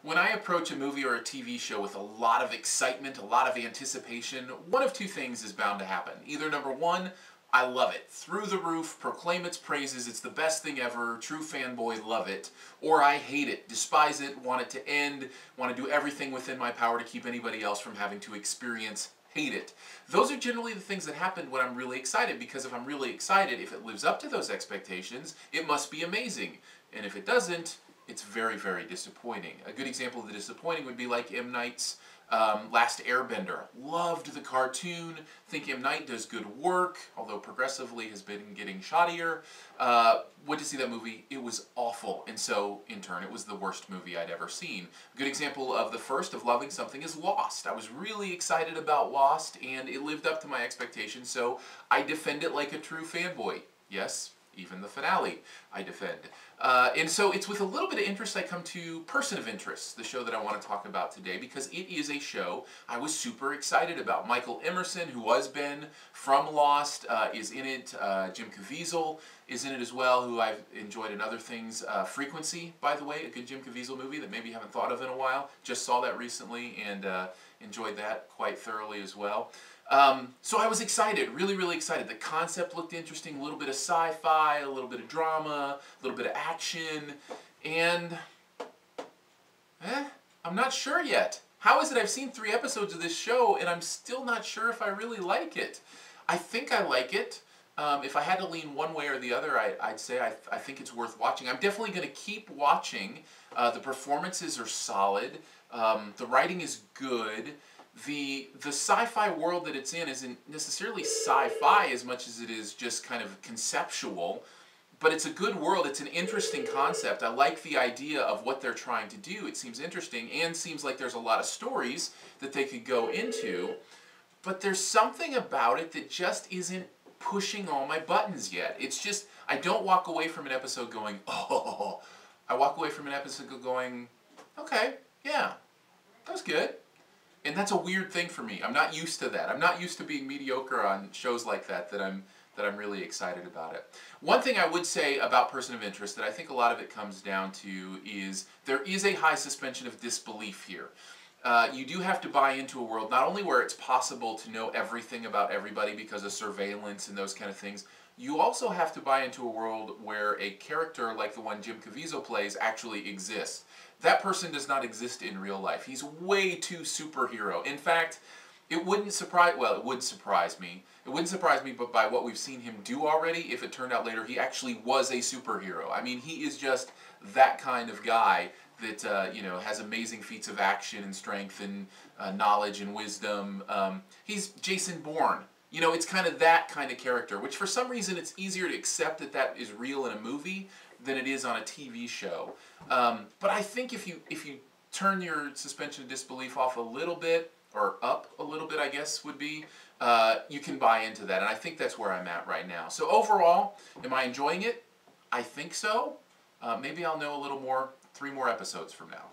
When I approach a movie or a TV show with a lot of excitement, a lot of anticipation, one of two things is bound to happen. Either number one, I love it, through the roof, proclaim its praises, it's the best thing ever, true fanboy, love it. Or I hate it, despise it, want it to end, want to do everything within my power to keep anybody else from having to experience hate it. Those are generally the things that happen when I'm really excited, because if I'm really excited, if it lives up to those expectations, it must be amazing. And if it doesn't, it's very, very disappointing. A good example of the disappointing would be like M. Night's Last Airbender. Loved the cartoon, think M. Night does good work, although progressively has been getting shoddier. Went to see that movie, it was awful, and so, in turn, it was the worst movie I'd ever seen. A good example of the first of loving something is Lost. I was really excited about Lost, and it lived up to my expectations, so I defend it like a true fanboy. Yes, even the finale I defend. And so it's with a little bit of interest I come to Person of Interest, the show that I want to talk about today, because it is a show I was super excited about. Michael Emerson, who was Ben from Lost, is in it. Jim Caviezel is in it as well, who I've enjoyed in other things. Frequency, by the way, a good Jim Caviezel movie that maybe you haven't thought of in a while. Just saw that recently and enjoyed that quite thoroughly as well. So I was excited, really, really excited. The concept looked interesting, a little bit of sci-fi, a little bit of drama, a little bit of action, and I'm not sure yet. How is it I've seen 3 episodes of this show and I'm still not sure if I really like it? I think I like it. If I had to lean one way or the other, I'd say I think it's worth watching. I'm definitely going to keep watching. The performances are solid. The writing is good. The sci-fi world that it's in isn't necessarily sci-fi as much as it is just kind of conceptual, but it's a good world. It's an interesting concept. I like the idea of what they're trying to do. It seems interesting and seems like there's a lot of stories that they could go into, but there's something about it that just isn't pushing all my buttons yet. It's just, I don't walk away from an episode going, oh. I walk away from an episode going, okay, yeah, that was good. And that's a weird thing for me. I'm not used to that. I'm not used to being mediocre on shows like that I'm really excited about it. One thing I would say about Person of Interest that I think a lot of it comes down to is there is a high suspension of disbelief here. You do have to buy into a world not only where it's possible to know everything about everybody because of surveillance and those kind of things, you also have to buy into a world where a character like the one Jim Caviezel plays actually exists. That person does not exist in real life. He's way too superhero. In fact, it wouldn't surprise, well, it would surprise me. It wouldn't surprise me, but by what we've seen him do already, if it turned out later he actually was a superhero. I mean, he is just that kind of guy that, you know, has amazing feats of action and strength and knowledge and wisdom. He's Jason Bourne. You know, it's kind of that kind of character, which for some reason it's easier to accept that that is real in a movie than it is on a TV show. But I think if you turn your suspension of disbelief off a little bit, or up a little bit I guess would be, you can buy into that, and I think that's where I'm at right now. So overall, am I enjoying it? I think so. Maybe I'll know a little more 3 more episodes from now.